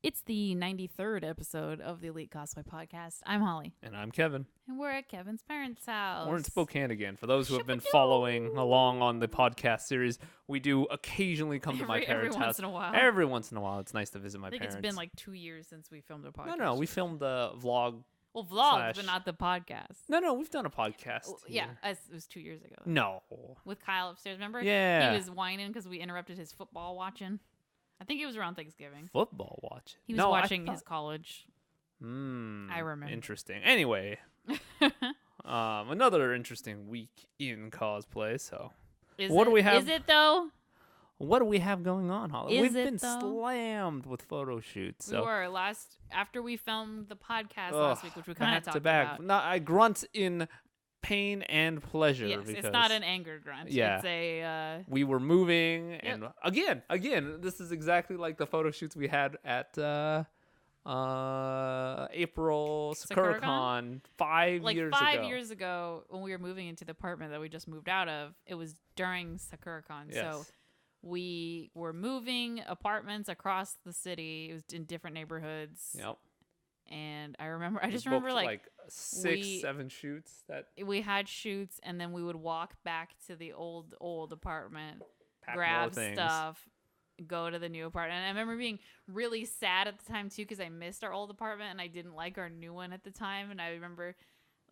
It's the 93rd episode of the Elite Cosplay Podcast. I'm Holly. And I'm Kevin. And we're at Kevin's parents' house. We're in Spokane again. For those who have been following along on the podcast series, we do occasionally come to my parents' house. Every once in a while. It's nice to visit my parents. I think it's been like 2 years since we filmed a podcast. No, we filmed a vlog. Well, vlogs, but not the podcast. No, we've done a podcast. Yeah, it was 2 years ago. No. With Kyle upstairs, remember? Yeah. He was whining because we interrupted his football watching. I think it was around Thanksgiving. Football watching? He was watching his college. I remember. Interesting. Anyway, another interesting week in cosplay. So, what do we have? Is it though? What do we have going on, Holly? We've been though? Slammed with photo shoots. So. We were after we filmed the podcast last week, which we kind of talked back. about. No, I grunt in pain and pleasure. Yes, because, it's not an anger grunt. Yeah, it's a. We were moving, and again, this is exactly like the photo shoots we had at April SakuraCon 5 years ago. 5 years ago, when we were moving into the apartment that we just moved out of, it was during SakuraCon. Yes. So we were moving apartments across the city. It was in different neighborhoods. Yep. And I just remember like 6-7 shoots that we had shoots, and then we would walk back to the old apartment, grab stuff, go to the new apartment. And I remember being really sad at the time too, because I missed our old apartment and I didn't like our new one at the time. And I remember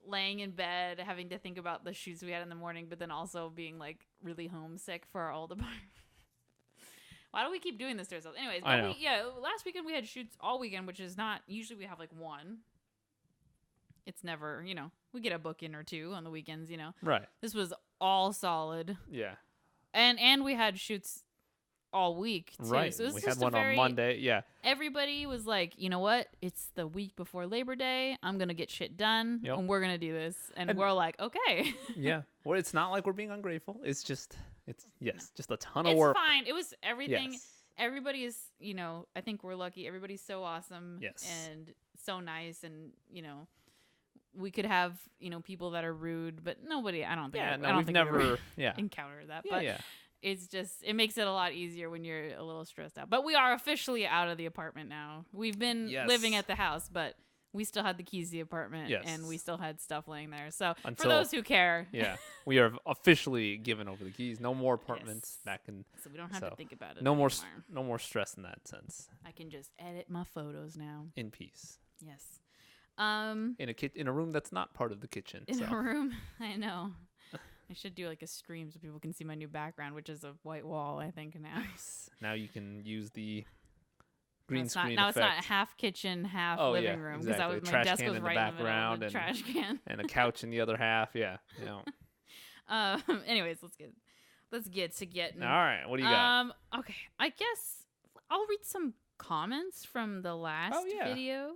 laying in bed having to think about the shoots we had in the morning, but then also being like really homesick for our old apartment. Why do we keep doing this to ourselves? Anyways, last weekend we had shoots all weekend, which is not, usually we have like one. It's never, we get a book in or two on the weekends, Right. This was all solid. Yeah. And we had shoots all week too. Right. So we had one on Monday. Yeah. Everybody was like, you know what? It's the week before Labor Day. I'm going to get shit done and we're going to do this. And we're like, okay. Yeah. Well, it's not like we're being ungrateful. It's just a ton of work. It's fine. It was everything. Yes. Everybody is, I think we're lucky. Everybody's so awesome. Yes. And so nice. And, we could have, people that are rude, but nobody, I don't think. Yeah, we've never encountered that. Yeah, but it's just, it makes it a lot easier when you're a little stressed out. But we are officially out of the apartment now. We've been living at the house, but we still had the keys to the apartment, and we still had stuff laying there. So for those who care, we are officially given over the keys. No more apartments back in. So we don't have to think about it. No more stress in that sense. I can just edit my photos now in peace. Yes. In a room that's not part of the kitchen. In a room, I know. I should do like a stream so people can see my new background, which is a white wall, I think now. Nice. Now you can use the green screen now effect. It's not half kitchen, half living room, because exactly. my desk was in right the background in the middle of the trash can, and a couch in the other half. Yeah. Anyways, let's get to getting. All right, what do you got? Okay, I guess I'll read some comments from the last video.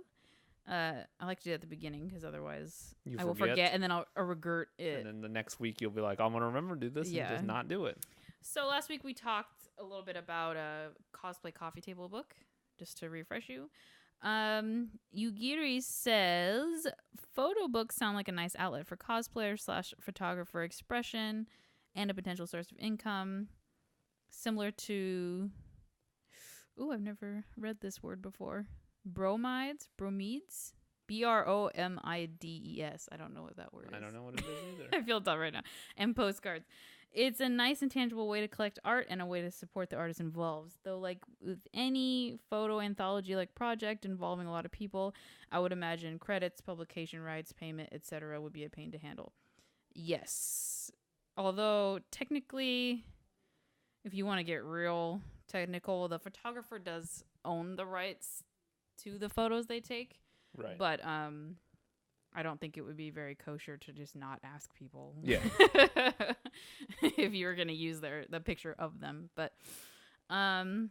I like to do it at the beginning because otherwise I will forget and then I'll regret it. And then the next week you'll be like, I'm going to remember to do this and just not do it. So last week we talked a little bit about a cosplay coffee table book, just to refresh you. Yugiri says, photo books sound like a nice outlet for cosplayer/photographer expression and a potential source of income. Similar to, I've never read this word before. Bromides, bromides, BROMIDES. I don't know what that word is. I don't know what it is either. I feel dumb right now. And postcards. It's a nice and tangible way to collect art and a way to support the artist involved. Though, like with any photo anthology-like project involving a lot of people, I would imagine credits, publication rights, payment, etc. would be a pain to handle. Yes. Although, technically, if you want to get real technical, the photographer does own the rights to the photos they take, right? But I don't think it would be very kosher to just not ask people, if you were going to use the picture of them. But Emrys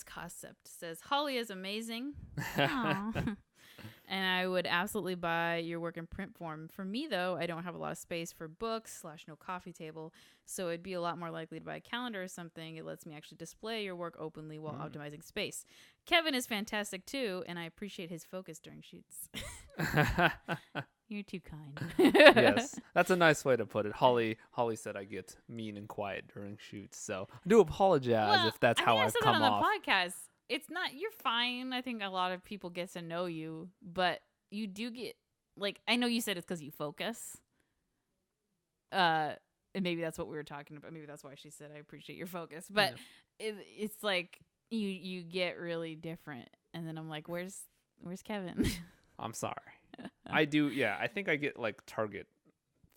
Concept says Holly is amazing, and I would absolutely buy your work in print form. For me, though, I don't have a lot of space for books / no coffee table, so it'd be a lot more likely to buy a calendar or something. It lets me actually display your work openly while optimizing space. Kevin is fantastic, too, and I appreciate his focus during shoots. You're too kind. Yes, that's a nice way to put it. Holly said I get mean and quiet during shoots, so I do apologize if that's how I've come off. I said that on the podcast. it's not, you're fine. I think a lot of people get to know you, but you do get, like, I know you said it's because you focus. And maybe that's what we were talking about. Maybe that's why she said, I appreciate your focus. But it's like you get really different. And then I'm like, where's Kevin? I'm sorry. I do. Yeah, I think I get like target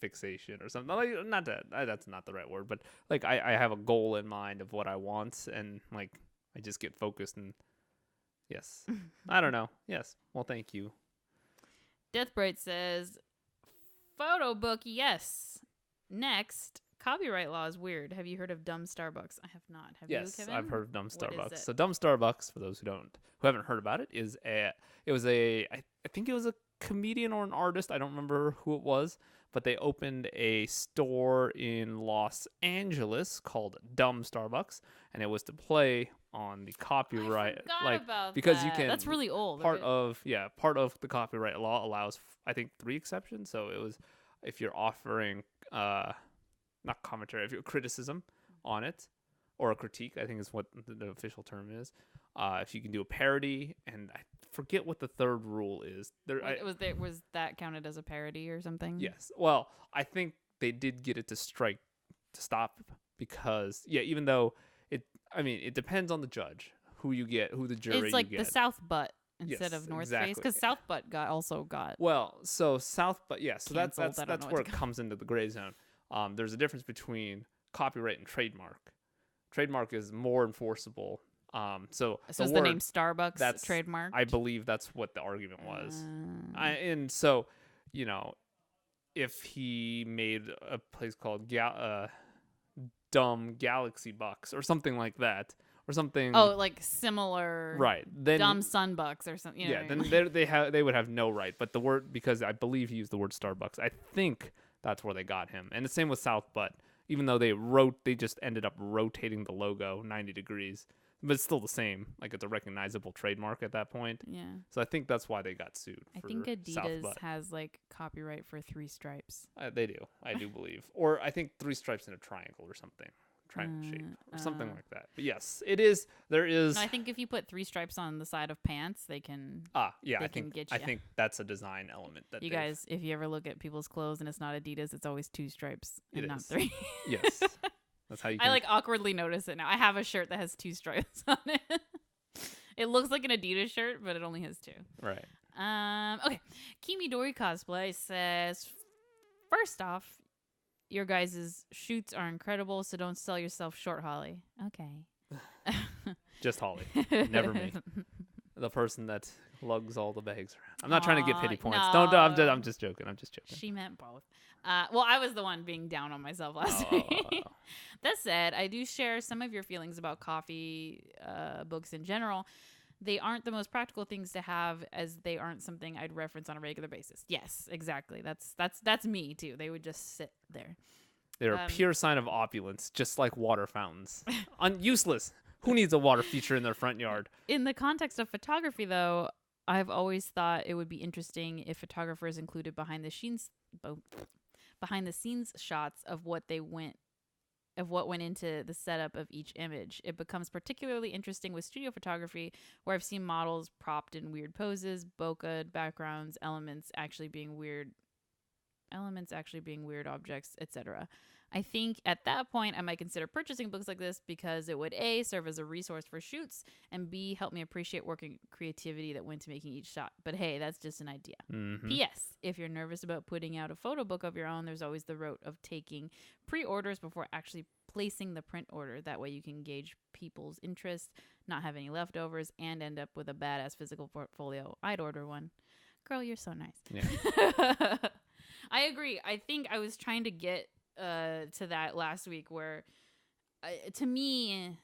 fixation or something. Like, not that that's not the right word, but like I have a goal in mind of what I want, and like I just get focused. And yes, I don't know. Yes. Well, thank you. Deathbright says, photo book, yes. Next, copyright law is weird. Have you heard of Dumb Starbucks? I have not. Have you, Kevin? I've heard of Dumb Starbucks. So Dumb Starbucks, for those who haven't heard about it, I think it was a comedian or an artist. I don't remember who it was, but they opened a store in Los Angeles called Dumb Starbucks, and it was to play on the copyright, because you can. That's really old. Part of the copyright law allows, I think, 3 exceptions. So it was if you're offering not commentary, if you're criticism on it, or a critique, I think is what the official term is. If you can do a parody, and I forget what the third rule is. Was that counted as a parody or something? Yes. Well, I think they did get it to stop, because even though it depends on the judge, who the jury. It's like you get. The South Butt instead of North Face, because South Butt also got. Well, so South Butt, so that's where it comes into the gray zone. There's a difference between copyright and trademark. Trademark is more enforceable. So is the name Starbucks that's trademark? I believe that's what the argument was. And so, if he made a place called Dumb Galaxy Bucks or something like that, or something. Oh, like similar. Right. Then Dumb Sunbucks or something. Then they would have no right. But the word, because I believe he used the word Starbucks, I think that's where they got him. And the same with South Butt. Even though they just ended up rotating the logo 90 degrees. But it's still the same. Like, it's a recognizable trademark at that point. Yeah. So I think that's why they got sued. I think Adidas has, like, copyright for 3 stripes. They do. I do believe. Or I think 3 stripes in a triangle or something. Triangle shape. Or something like that. But yes, it is. There is. No, I think if you put 3 stripes on the side of pants, they can. I think that's a design element. That you guys, if you ever look at people's clothes and it's not Adidas, it's always 2 stripes and not 3. Yes. That's how you. I awkwardly notice it now. I have a shirt that has 2 stripes on it. It looks like an Adidas shirt, but it only has 2. Right. Okay. Kimidori Cosplay says, first off, your guys' shoots are incredible, so don't sell yourself short, Holly. Okay. Just Holly. Never me. The person that lugs all the bags around. I'm not trying to get pity points. No. I'm just joking. She meant both. Well, I was the one being down on myself last week. That said, I do share some of your feelings about coffee books in general. They aren't the most practical things to have, as they aren't something I'd reference on a regular basis. Yes, exactly. That's me too. They would just sit there. They're a pure sign of opulence, just like water fountains. Useless. Who needs a water feature in their front yard? In the context of photography, though, I've always thought it would be interesting if photographers included behind the scenes shots of what went into the setup of each image. It becomes particularly interesting with studio photography, where I've seen models propped in weird poses, bokeh backgrounds, elements actually being weird objects, etc. I think at that point I might consider purchasing books like this, because it would A, serve as a resource for shoots, and B, help me appreciate working creativity that went to making each shot. But hey, that's just an idea. Mm-hmm. P.S. If you're nervous about putting out a photo book of your own, there's always the route of taking pre-orders before actually placing the print order. That way you can gauge people's interest, not have any leftovers, and end up with a badass physical portfolio. I'd order one. Girl, you're so nice. Yeah. I agree. I think I was trying to get to that last week, where to me,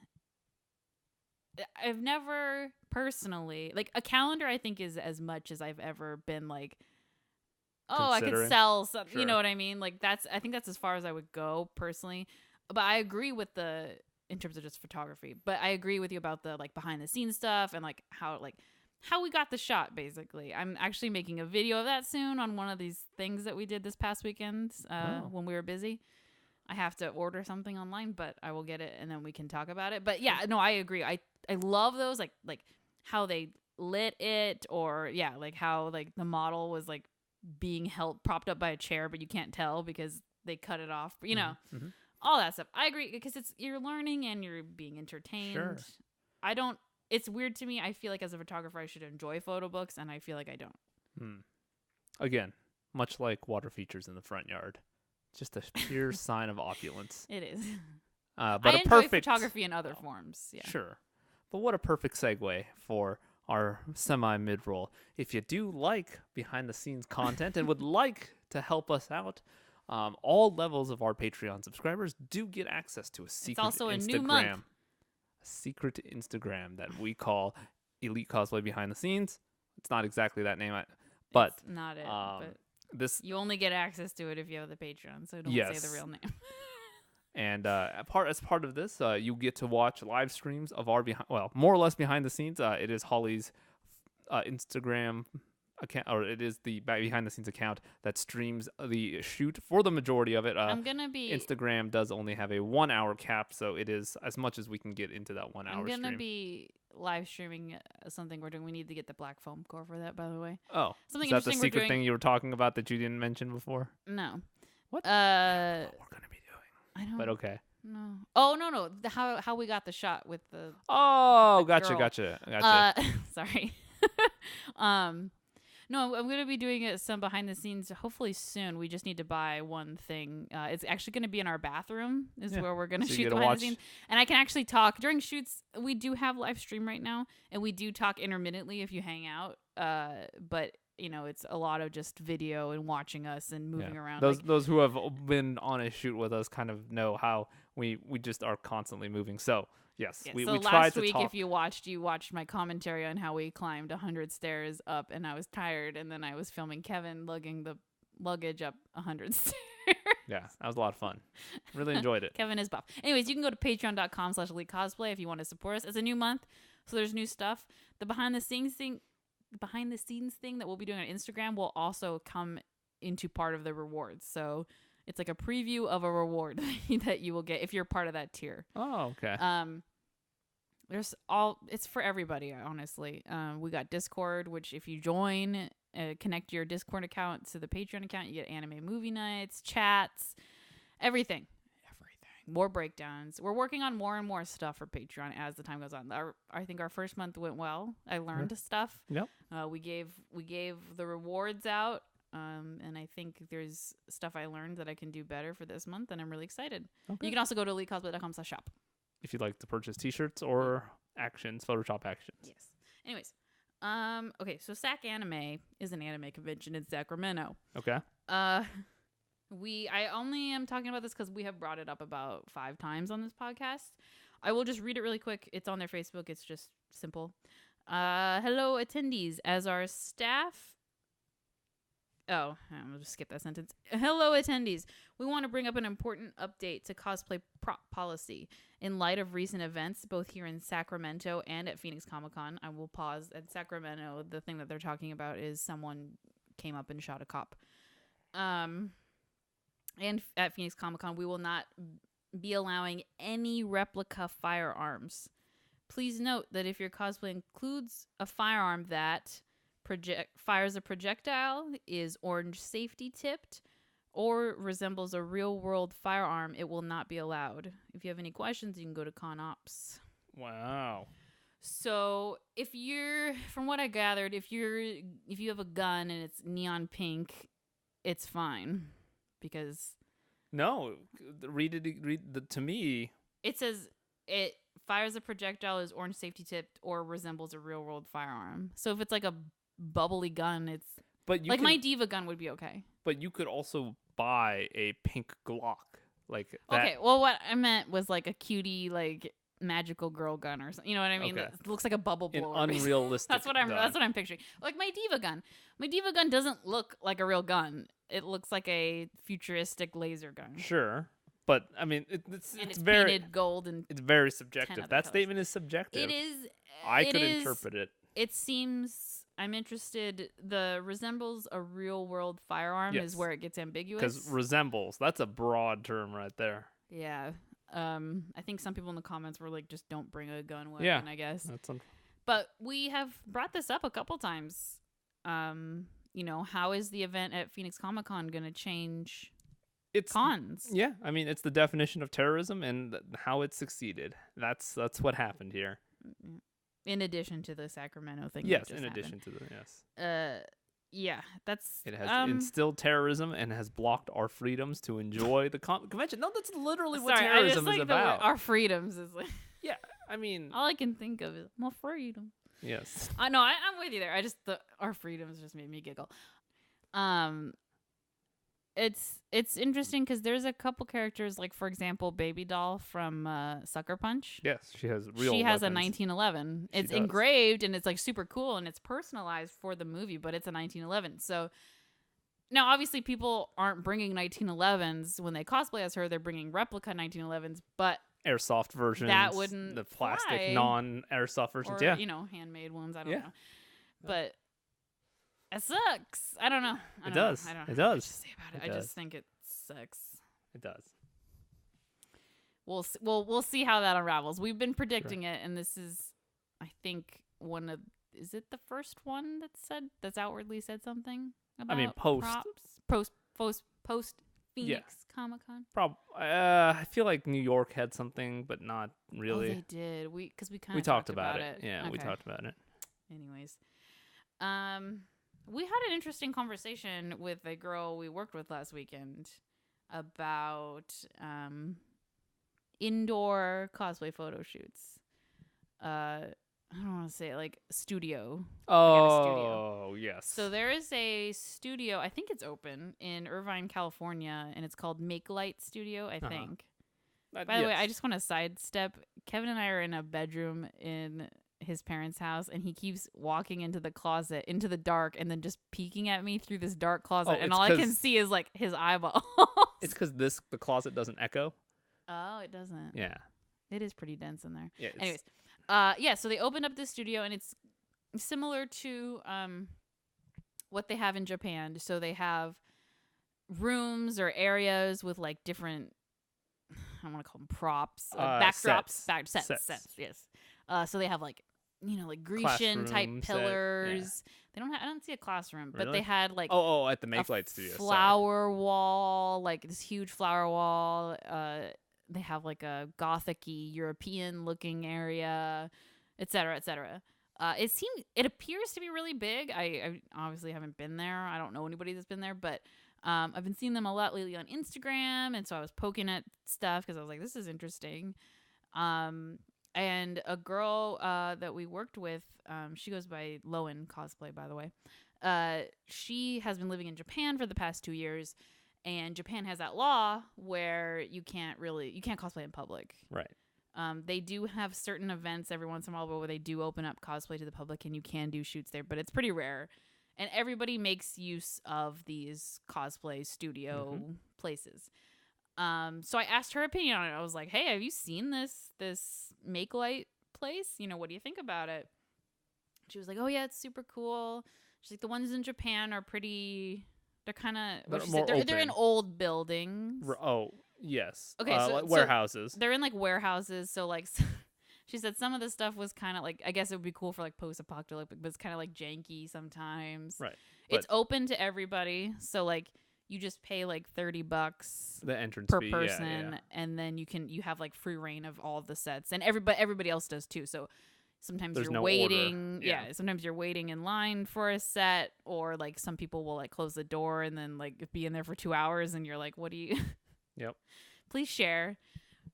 I've never personally, like, a calendar I think is as much as I've ever been like, oh, I could sell something. Sure. You know what I mean? Like, I think that's as far as I would go personally. But I agree with in terms of just photography, but I agree with you about the like behind the scenes stuff and like how we got the shot, basically. I'm actually making a video of that soon on one of these things that we did this past weekend when we were busy. I have to order something online, but I will get it and then we can talk about it. But yeah, no, I agree. I love those like how they lit it, or like how like the model was like being propped up by a chair, but you can't tell because they cut it off. You know, all that stuff. I agree because you're learning and you're being entertained. Sure. It's weird to me. I feel like as a photographer, I should enjoy photo books, and I feel like I don't. Again, much like water features in the front yard. Just a pure sign of opulence. It is. But I enjoy photography in other forms. Yeah. Sure. But what a perfect segue for our semi-mid-roll. If you do like behind-the-scenes content and would like to help us out, all levels of our Patreon subscribers do get access to a secret Instagram. It's also a new month. A secret Instagram that we call Elite Cosplay Behind the Scenes. It's not exactly that name, but... It's not it, but... You only get access to it if you have the Patreon, so don't say the real name. And as part of this, you get to watch live streams of our more or less behind the scenes. It is Holly's Instagram account, or it is the behind the scenes account that streams the shoot for the majority of it. Instagram does only have a 1 hour cap, so it is as much as we can get into that 1 hour. I'm gonna be live streaming something we're doing. We need to get the black foam core for that, by the way. Oh, something is that the secret thing you were talking about that you didn't mention before? No. What? We're gonna be doing. I don't. But okay. No. Oh no. How we got the shot with the. Oh, the gotcha. Sorry. No, I'm going to be doing some behind the scenes hopefully soon. We just need to buy one thing. It's actually going to be in our bathroom where we're going to shoot the behind the scenes. And I can actually talk. During shoots, we do have live stream right now, and we do talk intermittently if you hang out. But, it's a lot of just video and watching us and moving around. Those who have been on a shoot with us kind of know how we just are constantly moving. So... Yes, we so tried last to week, talk. if you watched my commentary on how we climbed 100 stairs up, and I was tired, and then I was filming Kevin lugging the luggage up 100 stairs. Yeah, that was a lot of fun. Really enjoyed it. Kevin is buff. Anyways, you can go to patreon.com/elitecosplay if you want to support us. It's a new month, so there's new stuff. The behind the scenes thing that we'll be doing on Instagram will also come into part of the rewards. So it's like a preview of a reward that you will get if you're part of that tier. Oh, okay. It's for everybody, honestly. We got Discord, which if you join, connect your Discord account to the Patreon account, you get anime movie nights, chats, everything. More breakdowns. We're working on more and more stuff for Patreon as the time goes on. I think our first month went well. I learned stuff. Yep. We gave the rewards out. And I think there's stuff I learned that I can do better for this month, and I'm really excited. Okay. You can also go to elitecosplay.com/shop if you'd like to purchase t-shirts or Photoshop actions. Yes. Anyways, okay, so Sac-Anime is an anime convention in Sacramento. Okay. I only am talking about this because we have brought it up about 5 times on this podcast. I will just read it really quick. It's on their Facebook. It's just simple. Hello, attendees. As our staff... Oh, I'll just skip that sentence. Hello, attendees. We want to bring up an important update to cosplay prop policy. In light of recent events, both here in Sacramento and at Phoenix Comic-Con, I will pause. At Sacramento, the thing that they're talking about is someone came up and shot a cop. And at Phoenix Comic-Con, we will not be allowing any replica firearms. Please note that if your cosplay includes a firearm that... fires a projectile, is orange safety tipped, or resembles a real world firearm, it will not be allowed. If you have any questions, you can go to ConOps. Wow. So from what I gathered, if you have a gun and it's neon pink, it's fine because. No, to me. It says it fires a projectile, is orange safety tipped, or resembles a real world firearm. So if it's like a bubbly gun, it's my Diva gun would be okay. But you could also buy a pink Glock like that. Okay, well, what I meant was like a cutie, like magical girl gun or something. You know what I mean? Okay. It looks like a bubble blower. An unrealistic. That's what I'm picturing. Like my Diva gun. My Diva gun doesn't look like a real gun. It looks like a futuristic laser gun. Sure. But I mean, it's very painted gold and it's very subjective. That statement is subjective. It is. I could interpret it. It seems I'm interested. The resembles a real world firearm is where it gets ambiguous. Because resembles, that's a broad term right there. Yeah. I think some people in the comments were like, just don't bring a gun weapon, I guess. But we have brought this up a couple times. How is the event at Phoenix Comic-Con going to change cons? Yeah, I mean, it's the definition of terrorism and how it succeeded. That's what happened here. In addition to the Sacramento thing. Yes, in addition to yeah, that's... It has instilled terrorism and has blocked our freedoms to enjoy the convention. No, that's literally what terrorism is about. Our freedoms is like... Yeah, I mean... All I can think of is my freedom. Yes. No, I'm with you there. Our freedoms just made me giggle. It's interesting because there's a couple characters, like, for example, Baby Doll from Sucker Punch. Yes, she has a 1911. It's engraved and it's like super cool and it's personalized for the movie, but it's a 1911. So now obviously people aren't bringing 1911s when they cosplay as her. They're bringing replica 1911s, but airsoft versions. That wouldn't the plastic fly. Non-airsoft versions. Or, handmade ones. I don't know. But it sucks. I don't know. It does. I don't know it does. What to say about it. I just think it sucks. It does. We'll see how that unravels. We've been predicting it, and this is, I think, is it the first one that's outwardly said something about post Phoenix Comic-Con? I feel like New York had something, but not really. Oh, they did. We kind of talked about it. Yeah, okay. We talked about it. Anyways, we had an interesting conversation with a girl we worked with last weekend about indoor cosplay photo shoots. I don't want to say it, like studio. Oh, yes. So there is a studio, I think it's open in Irvine, California, and it's called Make Light Studio, I think. By the way, I just want to sidestep. Kevin and I are in a bedroom in his parents' house, and he keeps walking into the closet, into the dark, and then just peeking at me through this dark closet, and all I can see is like his eyeballs. It's because the closet doesn't echo. Oh, it doesn't. Yeah. It is pretty dense in there. Yeah. Anyways, so they opened up this studio, and it's similar to what they have in Japan. So they have rooms or areas with like different, I want to call them props, backdrops, sets. Yes. So they have like Grecian type pillars. Yeah. I don't see a classroom, but they had like at the Make Light Studio, flower wall, like this huge flower wall. They have like a gothic-y European looking area, et cetera, et cetera. It appears to be really big. I obviously haven't been there. I don't know anybody that's been there, but I've been seeing them a lot lately on Instagram, and so I was poking at stuff because I was like, this is interesting. And a girl that we worked with, she goes by Lowen Cosplay, by the way. She has been living in Japan for the past 2 years, and Japan has that law where you can't cosplay in public. Right. They do have certain events every once in a while where they do open up cosplay to the public, and you can do shoots there, but it's pretty rare. And everybody makes use of these cosplay studio places. So I asked her opinion on it. I was like, hey, have you seen this Make Light place? What do you think about it? She was like, oh yeah, it's super cool. She's like, the ones in Japan are pretty, they're kind of, they're in old buildings. Oh, yes. Okay, so like warehouses. So they're in like warehouses. So like, she said some of the stuff was kind of like, I guess it would be cool for like post-apocalyptic, but it's kind of like janky sometimes. Right. It's open to everybody. So like, you just pay like $30 the entrance per fee, person, and then you have like free reign of all of the sets, and everybody else does too. So sometimes you're waiting, sometimes you're waiting in line for a set, or like some people will like close the door and then like be in there for 2 hours, and you're like, what do you? Yep. Please share.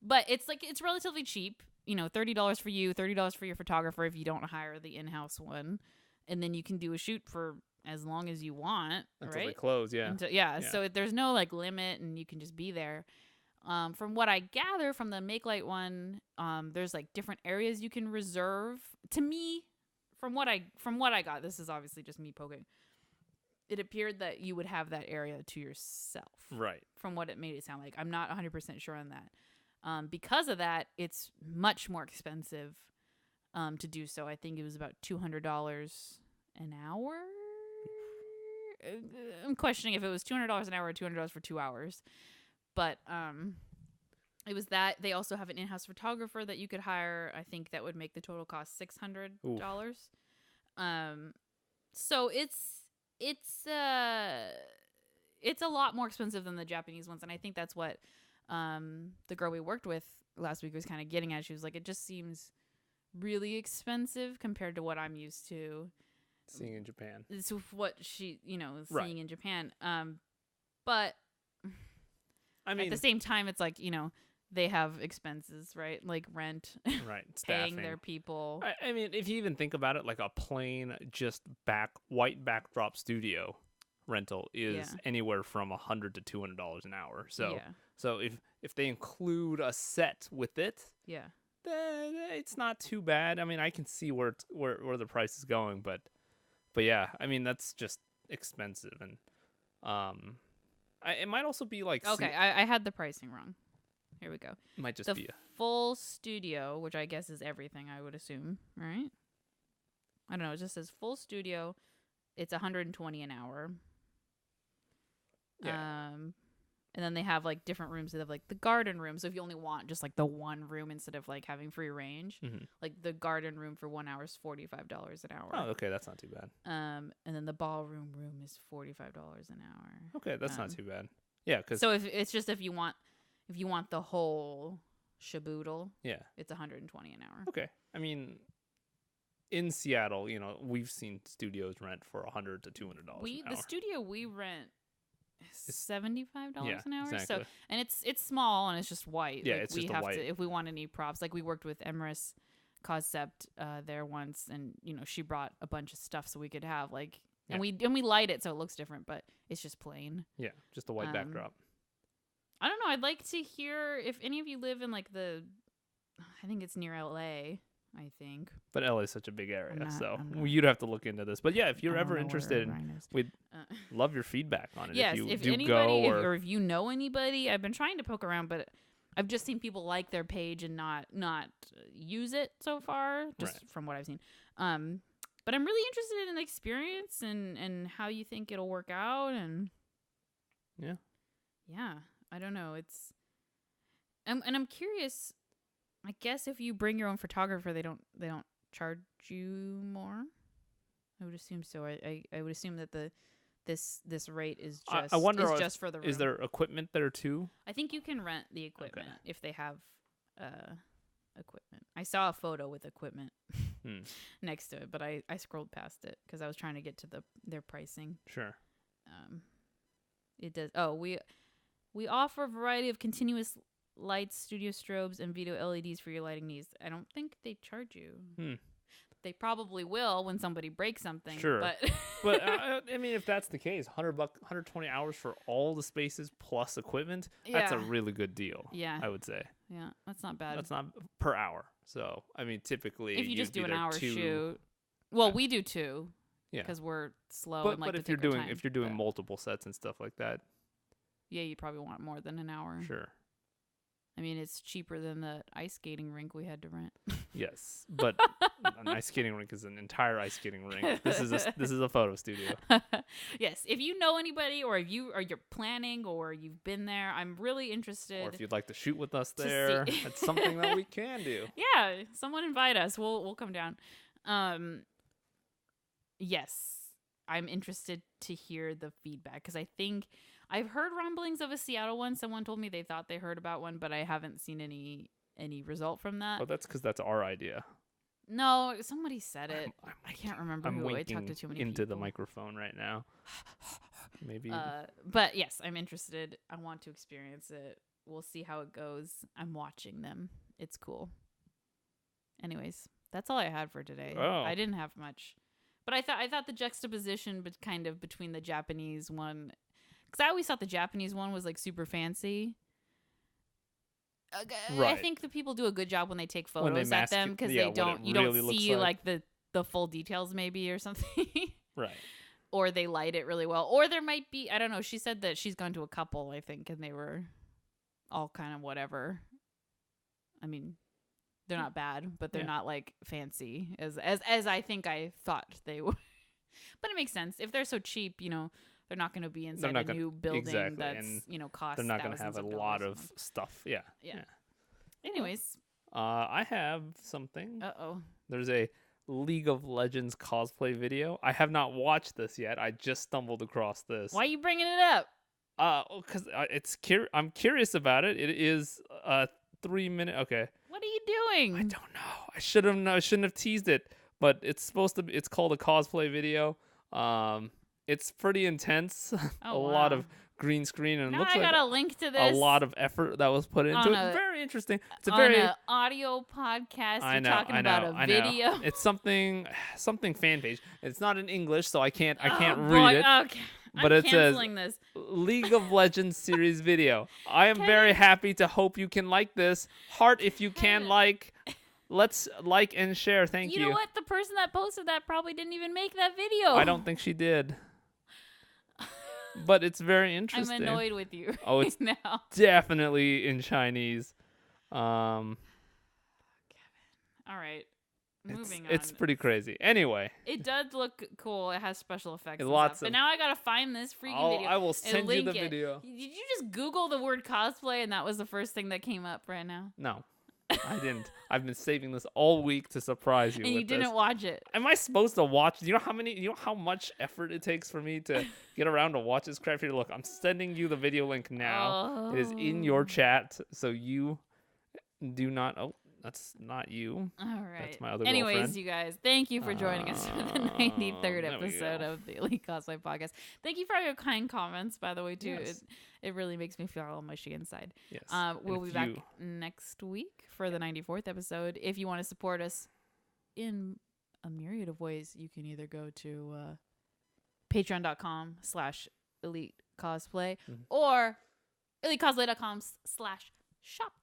But it's relatively cheap. $30 for you, $30 for your photographer if you don't hire the in-house one, and then you can do a shoot for as long as you want, until they close, yeah. So there's no like limit, and you can just be there. From what I gather from the Make Light one, there's like different areas you can reserve. To me, from what I got, this is obviously just me poking. It appeared that you would have that area to yourself. Right. From what it made it sound like. I'm not 100% sure on that. Because of that, it's much more expensive to do so. I think it was about $200 an hour. I'm questioning if it was $200 an hour or $200 for 2 hours. But it was that. They also have an in-house photographer that you could hire. I think that would make the total cost $600. So it's a lot more expensive than the Japanese ones, and I think that's what the girl we worked with last week was kind of getting at. She was like, it just seems really expensive compared to what I'm used to seeing in Japan. It's what she, is Right. seeing in Japan. But I mean, at the same time, it's like, they have expenses, right? Like rent, right, paying staffing. their people. I mean, if you even think about it, like a plain just white backdrop studio rental is anywhere from $100 to $200 an hour. So if they include a set with it, then it's not too bad. I mean, I can see where the price is going, but yeah, I mean, that's just expensive, and it might also be like I had the pricing wrong. Here we go. It might just the be full studio, which I guess is everything, I would assume, right? I don't know. It just says full studio. It's $120 an hour. Yeah. And then they have like different rooms that have like the garden room. So if you only want just like the one room instead of like having free range, like the garden room for 1 hour is $45 an hour. Oh, okay, that's not too bad. And then the ballroom room is $45 an hour. Okay, that's not too bad. Yeah, because so if it's just if you want the whole shaboodle, it's $120 an hour. Okay, I mean, in Seattle, we've seen studios rent for $100 to $200 an hour. The studio we rent is $75 an hour. Exactly. So, and it's small and it's just white. Yeah, like it's we just have white. to, if we want any props, like we worked with Emrys Concept there once, and she brought a bunch of stuff so we could have and we light it so it looks different, but it's just plain. Yeah, just a white backdrop. I don't know. I'd like to hear if any of you live in I think it's near LA. I think. But LA is such a big area, so you'd have to look into this. But yeah, if you're ever interested, we'd love your feedback on it. Yes, if anybody, or if you know anybody, I've been trying to poke around, but I've just seen people like their page and not use it so far, just from what I've seen. But I'm really interested in the experience and how you think it'll work out, and yeah, I don't know. I'm curious. I guess if you bring your own photographer, they don't charge you more. I would assume so. I would assume that this rate is just I wonder just for the room. Is there equipment there too? I think you can rent the equipment if they have equipment. I saw a photo with equipment next to it, but I scrolled past it because I was trying to get to their pricing. Sure. It does. Oh, we offer a variety of continuous lights, studio strobes, and video LEDs for your lighting needs. I don't think they charge you. They probably will when somebody breaks something. Sure, but I mean, if that's the case, $100, 120 hours for all the spaces plus equipment, that's a really good deal. Yeah, I would say. Yeah, that's not bad. That's not per hour. So I mean, typically, if you just do an hour shoot, well, we do two. Yeah, because we're slow. But if you're doing multiple sets and stuff like that, yeah, you'd probably want more than an hour. Sure. I mean, it's cheaper than the ice skating rink we had to rent. Yes, but an ice skating rink is an entire ice skating rink. This is a photo studio. Yes, if you know anybody, or if you're planning, or you've been there, I'm really interested. Or if you'd like to shoot with us there, that's something that we can do. Yeah, someone invite us. We'll come down. Yes, I'm interested to hear the feedback because I think I've heard rumblings of a Seattle one. Someone told me they thought they heard about one, but I haven't seen any result from that. Well, that's because that's our idea. No, somebody said it. I can't remember who. I talked to too many into people. The microphone right now. Maybe. But yes, I'm interested. I want to experience it. We'll see how it goes. I'm watching them. It's cool. Anyways, that's all I had for today. Oh. I didn't have much. But I thought the juxtaposition kind of between the Japanese one, because I always thought the Japanese one was like super fancy. Right. I think the people do a good job when they take photos at them because you don't really see like the full details maybe or something. Right. Or they light it really well. Or there might be, I don't know. She said that she's gone to a couple, I think, and they were all kind of whatever. I mean, they're not bad, but they're not like fancy as I think I thought they were. But it makes sense. If they're so cheap, they're not going to be inside a new building that's, costs they're not going to have a lot of stuff. Yeah. Anyways. I have something. Uh-oh. There's a League of Legends cosplay video. I have not watched this yet. I just stumbled across this. Why are you bringing it up? Because I'm curious about it. It is 3 minute. Okay. What are you doing? I don't know. I shouldn't have teased it, but it's called a cosplay video. It's pretty intense. Oh, a lot of green screen and now looks I like got a link to this. A lot of effort that was put into it. Very interesting. It's a very an audio podcast. You're talking about a video. It's something fan page. It's not in English, so I can't read it. Okay. But it says this. League of Legends series video. I am very happy to hope you can like this. Heart if you can like. Let's like and share. Thank you. You know what? The person that posted that probably didn't even make that video. I don't think she did. But it's very interesting. I'm annoyed with you. Oh, it's now definitely in Chinese. Kevin. All right. Moving on. It's pretty crazy. Anyway. It does look cool. It has special effects. But now I gotta find this freaking video. I will send you the video. Did you just Google the word cosplay and that was the first thing that came up right now? No. I didn't. I've been saving this all week to surprise you. And you didn't watch it. Am I supposed to watch? Do you know how much effort it takes for me to get around to watch this crap here? Look, I'm sending you the video link now. Oh. It is in your chat, so you do not. Oh, that's not you. All right. That's my other Anyways, girlfriend. you guys, thank you for joining us for the 93rd episode of the Elite Cosplay Podcast. Thank you for all your kind comments, by the way, too. Yes. It really makes me feel all mushy inside. Yes. We'll be back next week for the 94th episode. If you want to support us in a myriad of ways, you can either go to patreon.com/elite cosplay or elitecosplay.com/shop.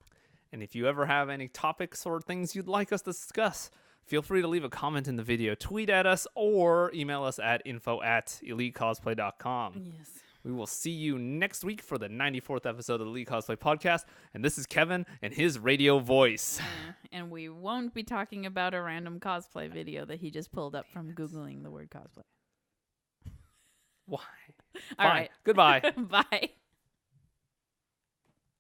And if you ever have any topics or things you'd like us to discuss, feel free to leave a comment in the video, tweet at us, or email us at info@elitecosplay.com. Yes. We will see you next week for the 94th episode of the Elite Cosplay Podcast. And this is Kevin and his radio voice. And we won't be talking about a random cosplay video that he just pulled up from Googling the word cosplay. Why? All Fine. right. Goodbye. Bye.